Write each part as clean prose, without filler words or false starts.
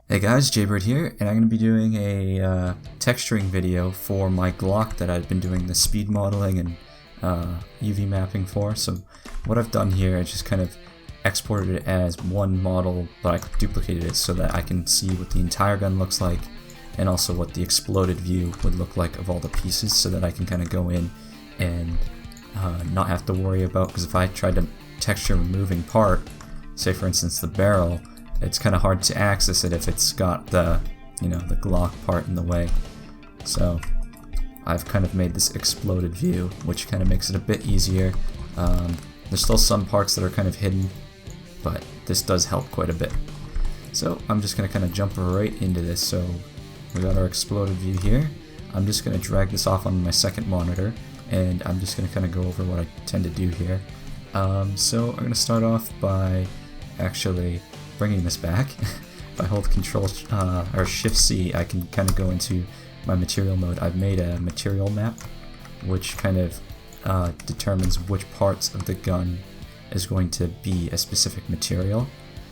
Hey guys, Jaybird here, and I'm going to be doing a texturing video for my Glock that I've been doing the speed modeling and UV mapping for. So what I've done here is just kind of exported it as one model, but I duplicated it so that I can see what the entire gun looks like and also what the exploded view would look like of all the pieces, so that I can kind of go in and not have to worry about, because if I tried to texture a moving part, say for instance the barrel, it's kind of hard to access it if it's got the, the Glock part in the way. So I've kind of made this exploded view, which kind of makes it a bit easier. There's still some parts that are kind of hidden, but this does help quite a bit. So I'm just going to kind of jump right into this. So we got our exploded view here. I'm just going to drag this off on my second monitor, and I'm just going to kind of go over what I tend to do here. So I'm going to start off by actually bringing this back. If I hold Control or Shift C, I can kind of go into my material mode. I've made a material map, which kind of determines which parts of the gun is going to be a specific material.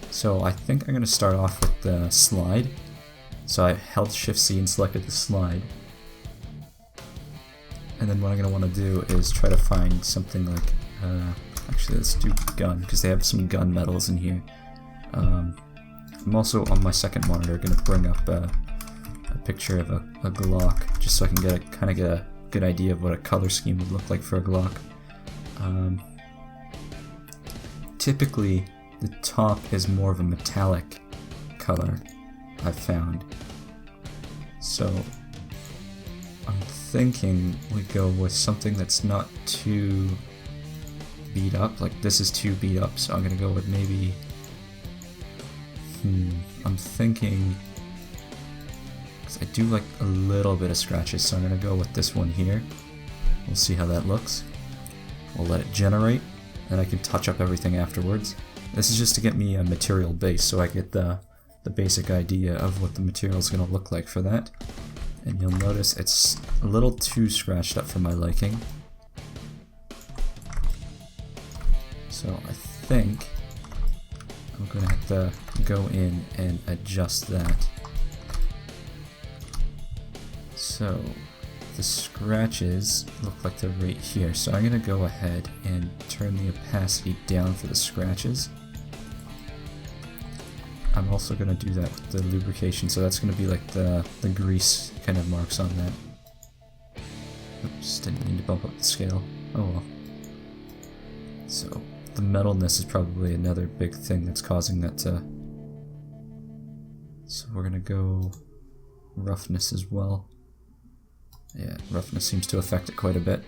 So I think I'm going to start off with the slide. So I held Shift C and selected the slide. And then what I'm going to want to do is try to find something like, actually let's do gun, because they have some gun metals in here. I'm also on my second monitor going to bring up a picture of a Glock, just so I can kind of get a good idea of what a color scheme would look like for a Glock. Typically, the top is more of a metallic color, I've found. So I'm thinking we go with something that's not too beat up. Like this is too beat up, so I'm going to go with maybe... I'm thinking, because I do like a little bit of scratches, so I'm going to go with this one here. We'll see how that looks. We'll let it generate, and I can touch up everything afterwards. This is just to get me a material base, so I get the basic idea of what the material is going to look like for that. And you'll notice it's a little too scratched up for my liking. So I think I'm going to have to go in and adjust that. So the scratches look like they're right here, so I'm going to go ahead and turn the opacity down for the scratches. I'm also going to do that with the lubrication, so that's going to be like the grease kind of marks on that. Oops, didn't mean to bump up the scale. Oh well. So the metalness is probably another big thing that's causing that to... So we're gonna go roughness as well. Yeah, roughness seems to affect it quite a bit.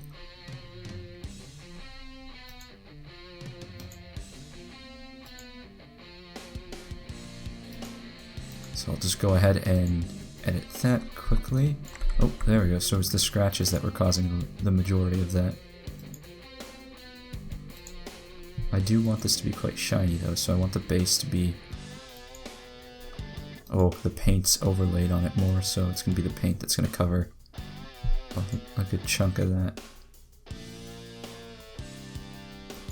So I'll just go ahead and edit that quickly. Oh, there we go. So it's the scratches that were causing the majority of that. I do want this to be quite shiny though, so I want the base to be... Oh, the paint's overlaid on it more, so it's going to be the paint that's going to cover a good chunk of that.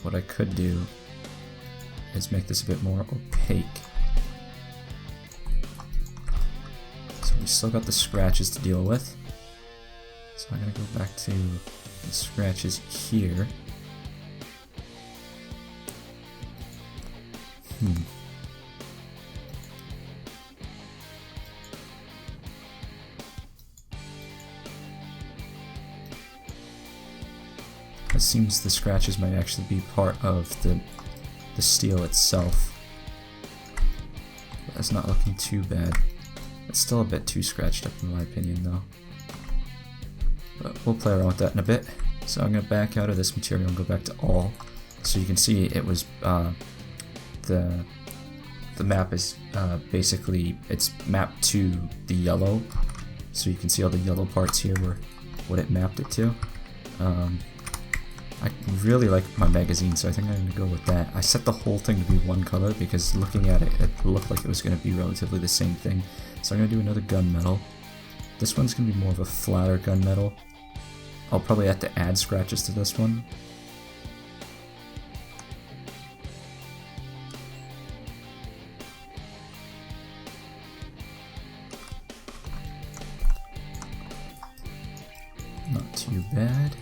What I could do is make this a bit more opaque. So we still got the scratches to deal with. So I'm going to go back to the scratches here. It seems the scratches might actually be part of the steel itself. That's not looking too bad. It's still a bit too scratched up in my opinion though. But we'll play around with that in a bit. So I'm going to back out of this material and go back to all. So you can see it was the map is basically, it's mapped to the yellow, so you can see all the yellow parts here were what it mapped it to. I really like my magazine, so I think I'm going to go with that. I set the whole thing to be one color because looking at it, it looked like it was going to be relatively the same thing. So I'm going to do another gunmetal. This one's going to be more of a flatter gunmetal. I'll probably have to add scratches to this one. too bad.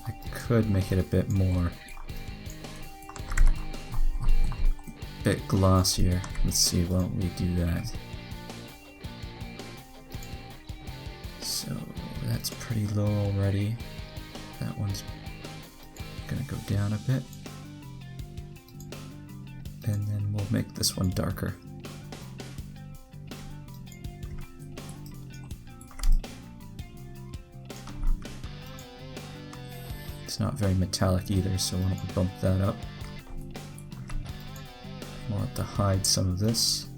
I could make it a bit glossier. Let's see, why don't we do that? So that's pretty low already. That one's gonna go down a bit. And then we'll make this one darker. It's not very metallic either, so why don't we bump that up. We'll have to hide some of this.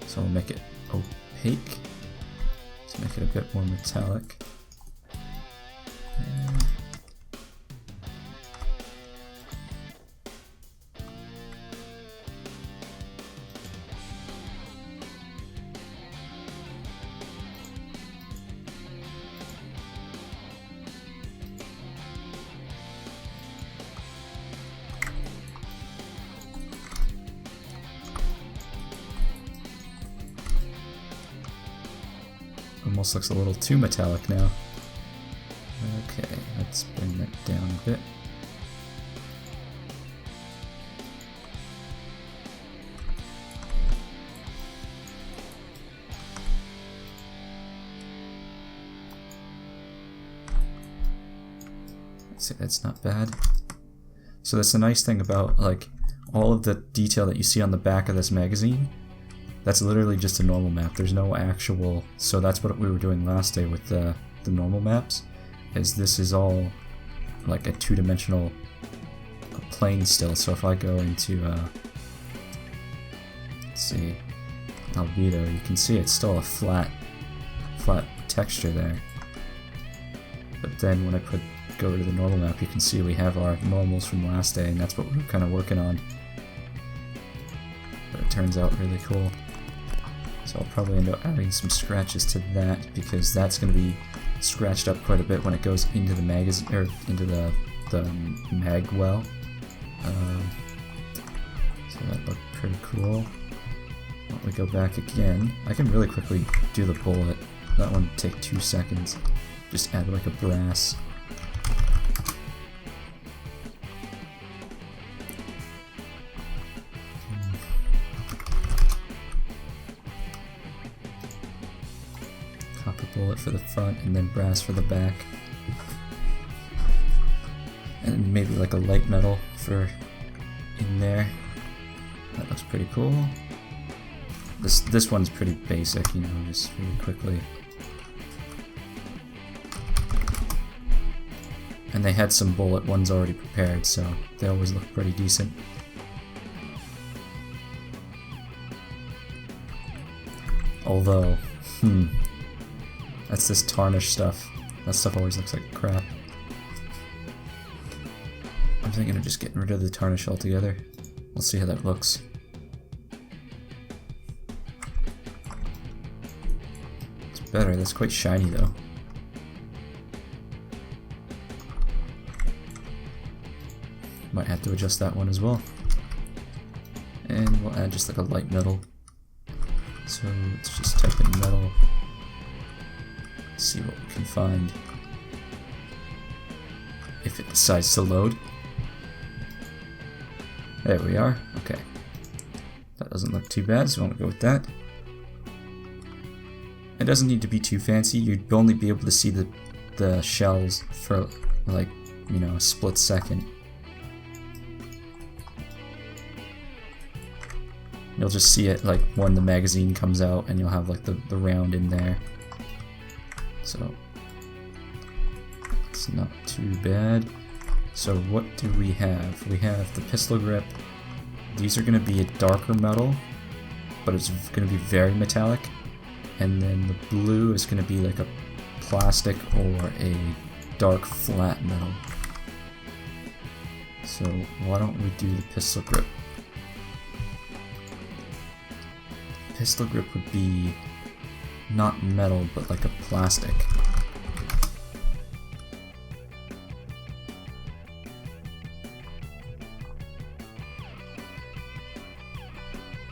So we'll make it opaque to make it a bit more metallic. And almost looks a little too metallic now. Okay, let's bring that down a bit. Let's say that's not bad. So that's the nice thing about like all of the detail that you see on the back of this magazine. That's literally just a normal map. There's no actual, so that's what we were doing last day with the normal maps, is this is all like a two-dimensional plane still. So if I go into, let's see, albedo, you can see it's still a flat texture there. But then when I go to the normal map, you can see we have our normals from last day, and that's what we were kind of working on. But it turns out really cool. So I'll probably end up adding some scratches to that, because that's going to be scratched up quite a bit when it goes into the magazine, or into the mag well. So that looked pretty cool. Why don't we go back again? I can really quickly do the bullet. That one would take 2 seconds. Just add like a brass. Copper bullet for the front and then brass for the back. And maybe like a light metal for in there. That looks pretty cool. This one's pretty basic, you know, just really quickly. And they had some bullet ones already prepared, so they always look pretty decent. Although, that's this tarnish stuff. That stuff always looks like crap. I'm thinking of just getting rid of the tarnish altogether. We'll see how that looks. It's better, that's quite shiny though. Might have to adjust that one as well. And we'll add just like a light metal. So let's just type in metal. See what we can find. If it decides to load. There we are. Okay. That doesn't look too bad, so I want to go with that. It doesn't need to be too fancy. You'd only be able to see the shells for like, you know, a split second. You'll just see it like when the magazine comes out, and you'll have like the round in there. So it's not too bad. So what do we have? We have the pistol grip. These are going to be a darker metal, but it's going to be very metallic. And then the blue is going to be like a plastic or a dark flat metal. So why don't we do the pistol grip? Pistol grip would be not metal, but like a plastic.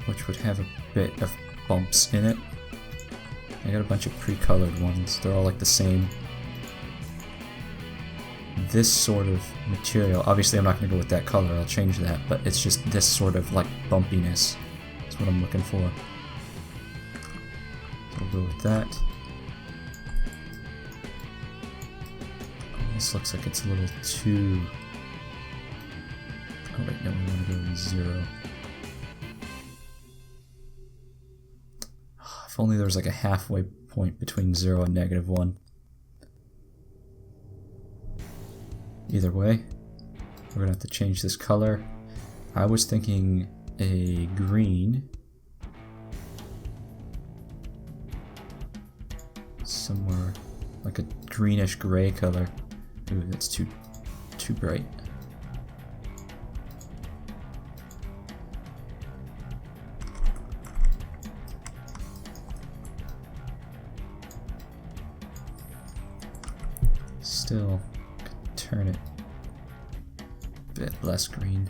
Which would have a bit of bumps in it. I got a bunch of pre-colored ones. They're all like the same. This sort of material, obviously I'm not going to go with that color, I'll change that, but it's just this sort of like bumpiness. That's what I'm looking for. So we'll go with that. This looks like it's a little too... Oh wait, no, we want to go with 0. If only there was like a halfway point between 0 and -1. Either way, we're gonna have to change this color. I was thinking a green. Somewhere like a greenish gray color. Ooh, that's too bright. Still, could turn it a bit less green.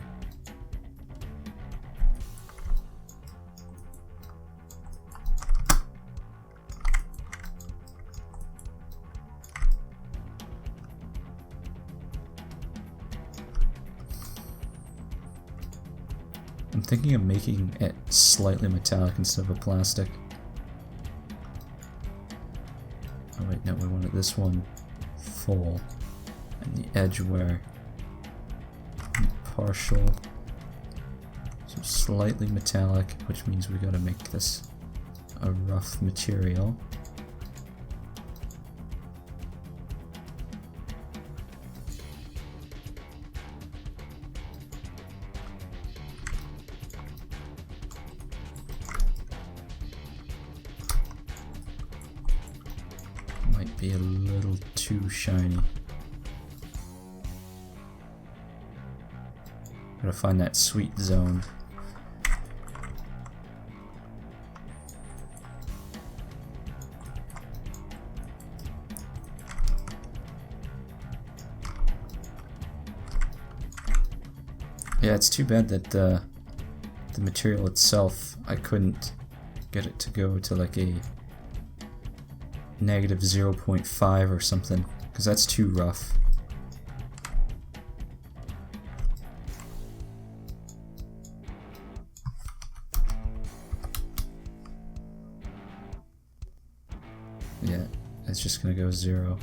I'm thinking of making it slightly metallic instead of a plastic. Oh wait, no, we wanted this one full, and the edge wear partial, so slightly metallic, which means we gotta make this a rough material. Might be a little too shiny. Gotta find that sweet zone. Yeah, it's too bad that the material itself, I couldn't get it to go to like a -0.5 or something, because that's too rough. Yeah, it's just gonna go 0.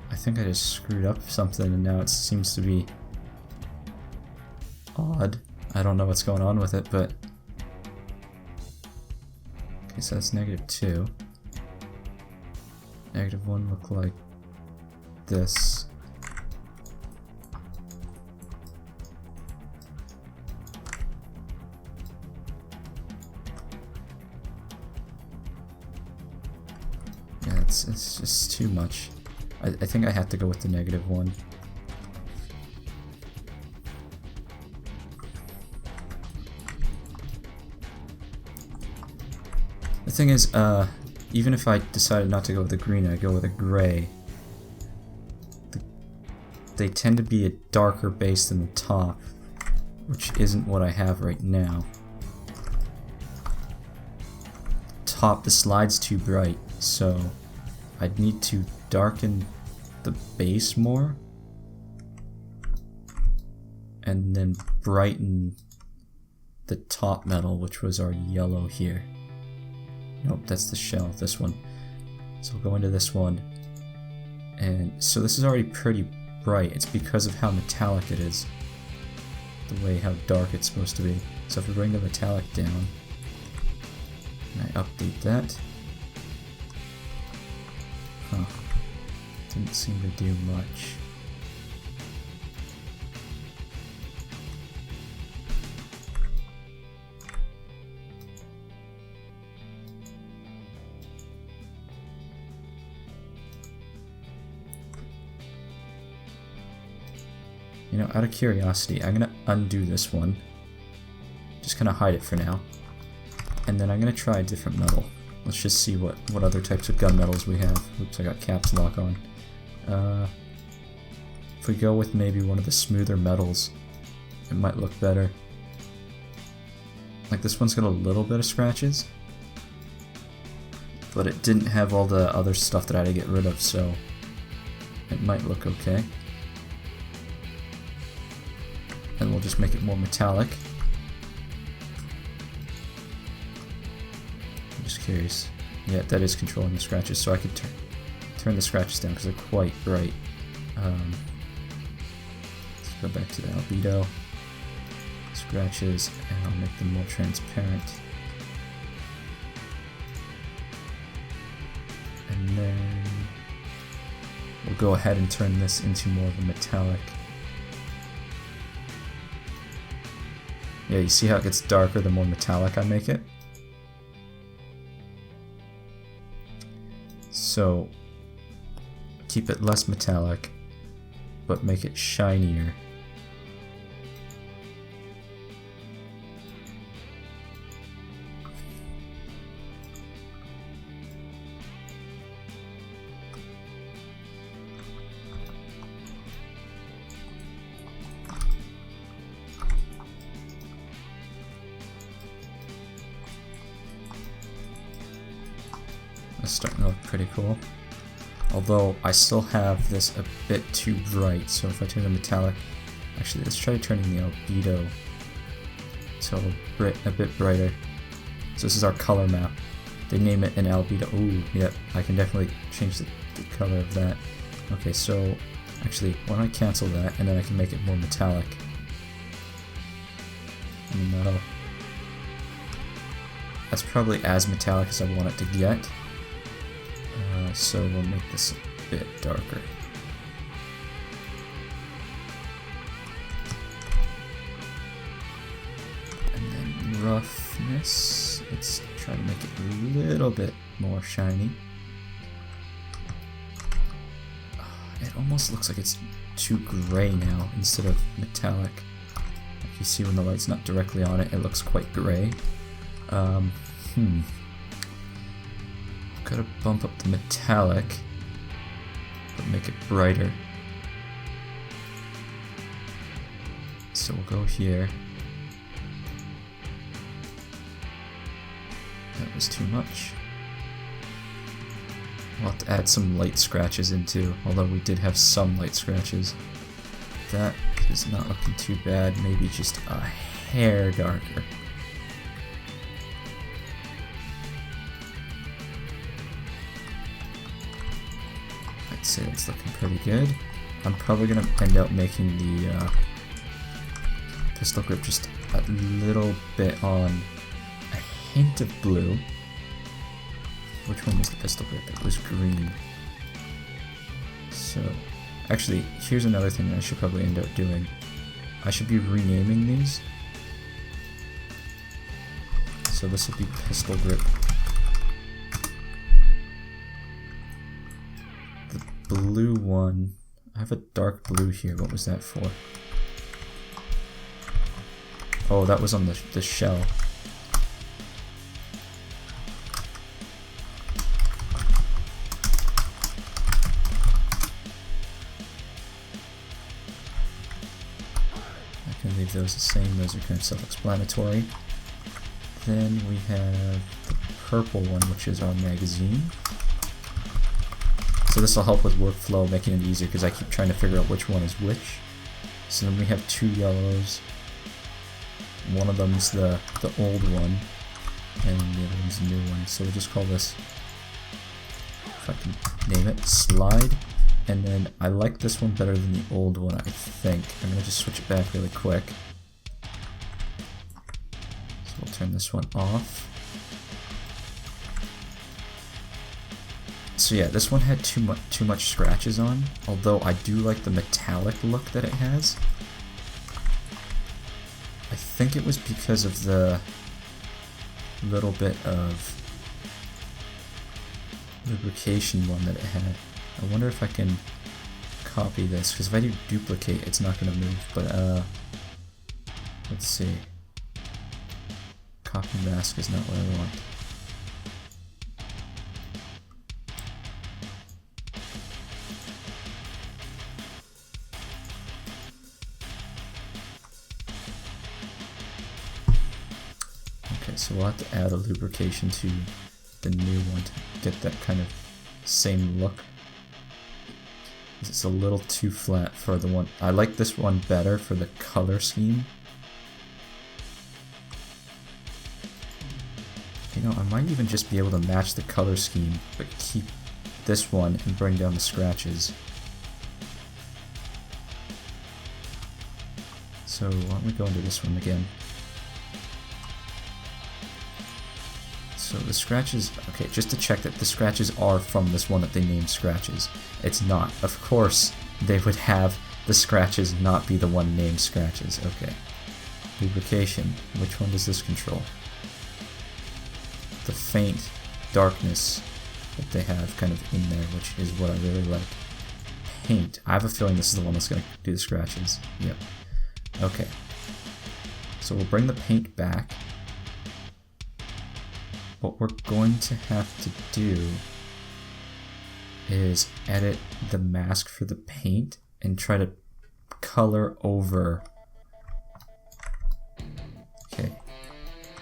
I think I just screwed up something and now it seems to be odd. I don't know what's going on with it, but... Okay, so that's -2. -1 look like this. Yeah, it's just too much. I think I have to go with the -1. The thing is, even if I decided not to go with a green, I'd go with a gray. They tend to be a darker base than the top, which isn't what I have right now. Top, the slide's too bright, so I'd need to darken the base more and then brighten the top metal, which was our yellow here. Nope, that's the shell, this one. So we'll go into this one, and so this is already pretty bright. It's because of how metallic it is, the way how dark it's supposed to be. So if we bring the metallic down and I update that, didn't seem to do much. You know, out of curiosity, I'm gonna undo this one. Just kind of hide it for now. And then I'm gonna try a different metal. let's just see what other types of gunmetals we have. Oops, I got caps lock on. If we go with maybe one of the smoother metals, it might look better. Like this one's got a little bit of scratches, but it didn't have all the other stuff that I had to get rid of, so it might look okay. And we'll just make it more metallic. I'm just curious. Yeah, that is controlling the scratches, so I could turn the scratches down because they're quite bright. Let's go back to the albedo. Scratches, and I'll make them more transparent. And then we'll go ahead and turn this into more of a metallic. Yeah, you see how it gets darker the more metallic I make it? So, keep it less metallic, but make it shinier. It's starting to look pretty cool. Although I still have this a bit too bright, so if I turn the metallic, actually let's try turning the albedo to a bit brighter. So this is our color map. They name it an albedo. Ooh, yep, I can definitely change the color of that. Okay, so actually, why don't I cancel that and then I can make it more metallic. No. That's probably as metallic as I want it to get. So we'll make this a bit darker. And then roughness, let's try to make it a little bit more shiny. It almost looks like it's too gray now instead of metallic. Like you see when the light's not directly on it, it looks quite gray. Gotta bump up the metallic, but make it brighter. So we'll go here. That was too much. We'll have to add some light scratches into, although we did have some light scratches. That is not looking too bad, maybe just a hair darker. I'd say it's looking pretty good. I'm probably going to end up making the pistol grip just a little bit on a hint of blue. Which one was the pistol grip? It was green. So, actually, here's another thing that I should probably end up doing. I should be renaming these. So this will be pistol grip. The blue one, I have a dark blue here. What was that for? Oh, that was on the shell. Leave those the same, those are kind of self-explanatory. Then we have the purple one, which is our magazine. So this will help with workflow, making it easier because I keep trying to figure out which one is which. So then we have two yellows. One of them's the old one, and the other one's the new one. So we'll just call this, if I can name it, slide. And then I like this one better than the old one, I think. I'm going to just switch it back really quick. So we'll turn this one off. So yeah, this one had too much scratches on, although I do like the metallic look that it has. I think it was because of the little bit of lubrication one that it had. I wonder if I can copy this, because if I do duplicate, it's not going to move, but let's see. Copy mask is not what I want. Okay, so we'll have to add a lubrication to the new one to get that kind of same look. It's a little too flat for the one. I like this one better for the color scheme. You know, I might even just be able to match the color scheme, but keep this one and bring down the scratches. So why don't we go into this one again? So the scratches, okay, just to check that the scratches are from this one that they named scratches. It's not. Of course, they would have the scratches not be the one named scratches. Okay. Lubrication. Which one does this control? The faint darkness that they have kind of in there, which is what I really like. Paint. I have a feeling this is the one that's going to do the scratches. Yep. Okay. So we'll bring the paint back. What we're going to have to do is edit the mask for the paint and try to color over. Okay,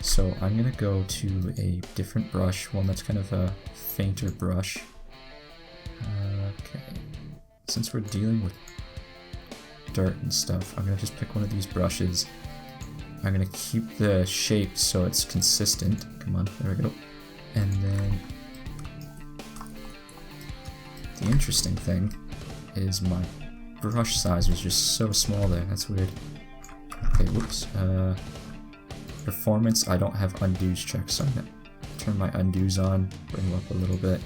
so I'm gonna go to a different brush, one that's kind of a fainter brush. Okay, since we're dealing with dirt and stuff, I'm gonna just pick one of these brushes. I'm gonna keep the shape so it's consistent. Come on, there we go. And then the interesting thing is my brush size was just so small there. That's weird. Okay, whoops. Performance, I don't have undos checked, so I'm gonna turn my undos on, bring them up a little bit.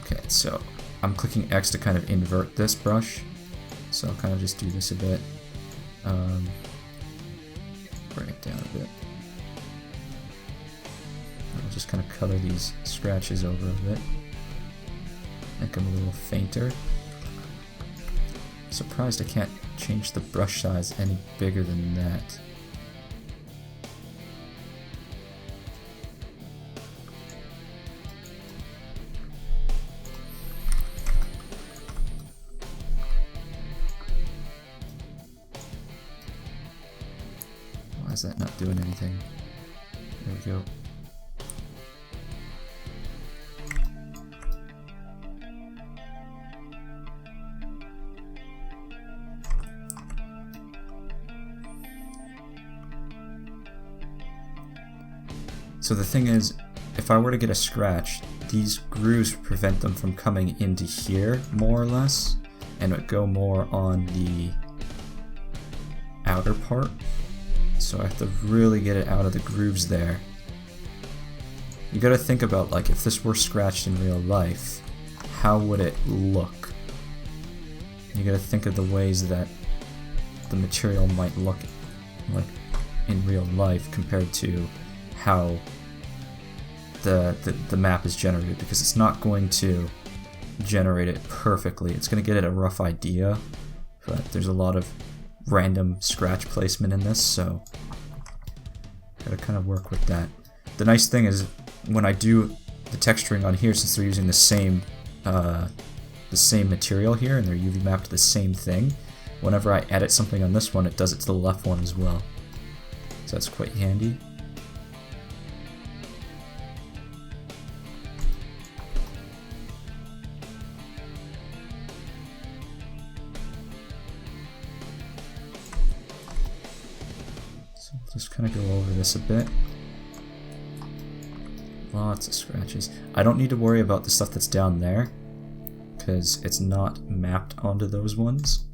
Okay, so I'm clicking X to kind of invert this brush. So I'll kind of just do this a bit. Bring it down a bit. I'll just kind of color these scratches over a bit. Make them a little fainter. Surprised I can't change the brush size any bigger than that. Why is that not doing anything? There we go. So the thing is, if I were to get a scratch, these grooves prevent them from coming into here, more or less, and it would go more on the outer part. So I have to really get it out of the grooves there. You gotta think about, like, if this were scratched in real life, how would it look? You gotta think of the ways that the material might look like in real life compared to how the map is generated, because it's not going to generate it perfectly. It's going to get it a rough idea, but there's a lot of random scratch placement in this, so gotta kind of work with that. The nice thing is when I do the texturing on here, since they're using the same material here and they're UV mapped to the same thing, whenever I edit something on this one, it does it to the left one as well. So that's quite handy. Just kind of go over this a bit. Lots of scratches. I don't need to worry about the stuff that's down there, because it's not mapped onto those ones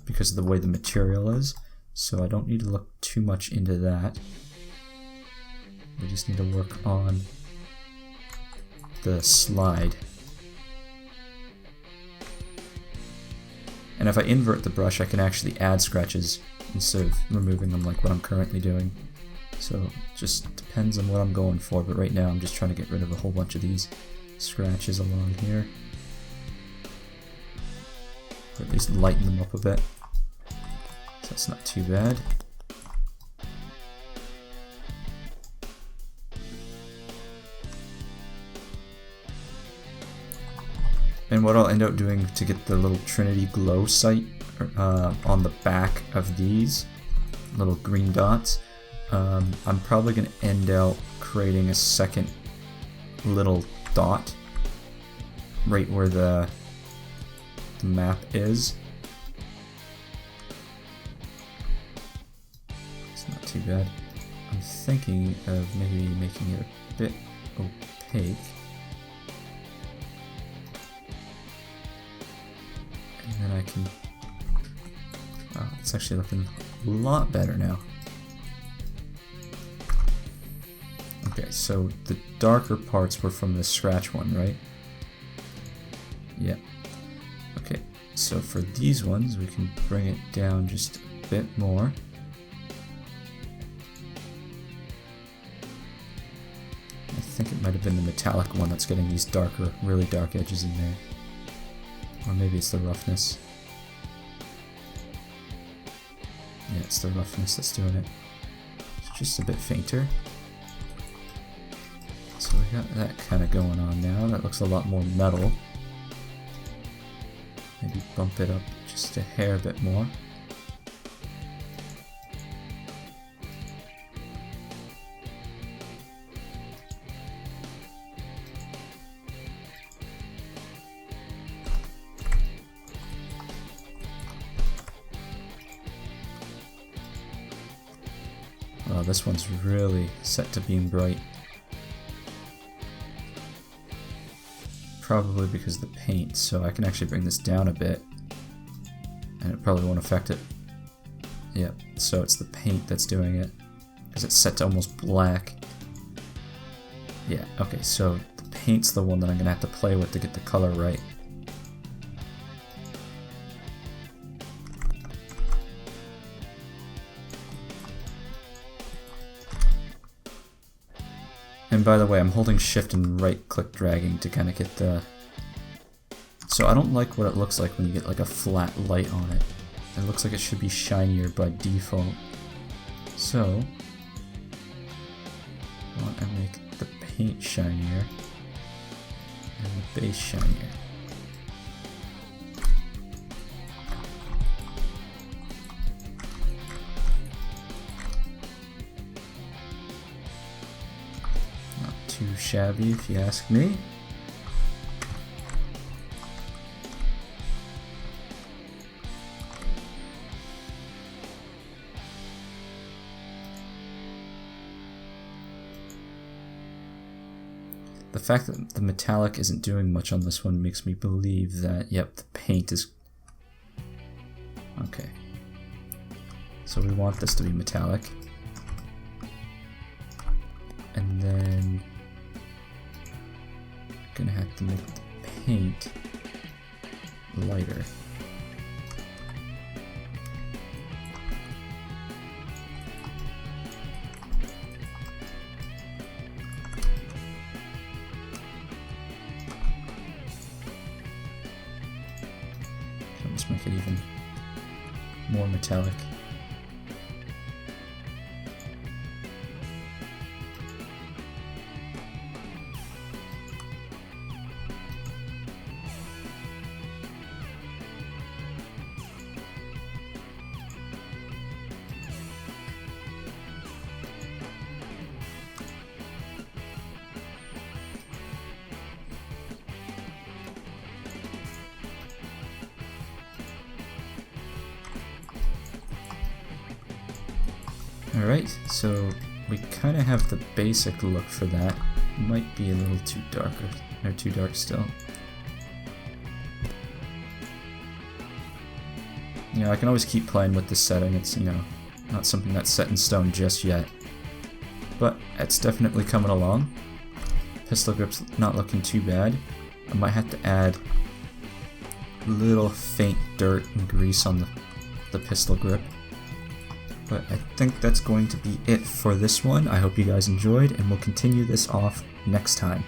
because of the way the material is. So I don't need to look too much into that. We just need to work on the slide. And if I invert the brush, I can actually add scratches instead of removing them like what I'm currently doing. So it just depends on what I'm going for, but right now I'm just trying to get rid of a whole bunch of these scratches along here. Or at least lighten them up a bit. So that's not too bad. And what I'll end up doing to get the little Trinity glow sight on the back of these little green dots, I'm probably going to end out creating a second little dot right where the map is. It's not too bad. I'm thinking of maybe making it a bit opaque. And then I can... Oh, it's actually looking a lot better now. Okay, so the darker parts were from the scratch one, right? Yeah. Okay, so for these ones, we can bring it down just a bit more. I think it might have been the metallic one that's getting these darker, really dark edges in there. Or maybe it's the roughness. Yeah, it's the roughness that's doing it. It's just a bit fainter. So we got that kind of going on now. That looks a lot more metal. Maybe bump it up just a hair bit more. Wow, this one's really set to being bright. Probably because of the paint, so I can actually bring this down a bit and it probably won't affect it. Yep, so it's the paint that's doing it because it's set to almost black. Yeah, okay, so the paint's the one that I'm gonna have to play with to get the color right. And by the way, I'm holding shift and right click dragging to kind of get the... So I don't like what it looks like when you get like a flat light on it. It looks like it should be shinier by default. So, I want to make the paint shinier and the base shinier. Too shabby if you ask me. The fact that the metallic isn't doing much on this one makes me believe that, yep, the paint is... Okay. So we want this to be metallic. And then... gonna have to make the paint lighter. I'll just make it even more metallic. Alright, so we kind of have the basic look for that. Might be a little too darker, or too dark still. You know, I can always keep playing with this setting. It's, you know, not something that's set in stone just yet. But it's definitely coming along. Pistol grip's not looking too bad. I might have to add a little faint dirt and grease on the pistol grip. But I think that's going to be it for this one. I hope you guys enjoyed, and we'll continue this off next time.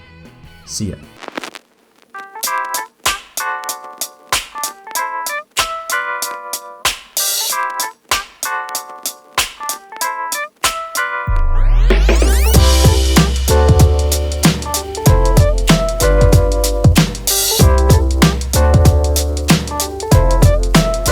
See ya.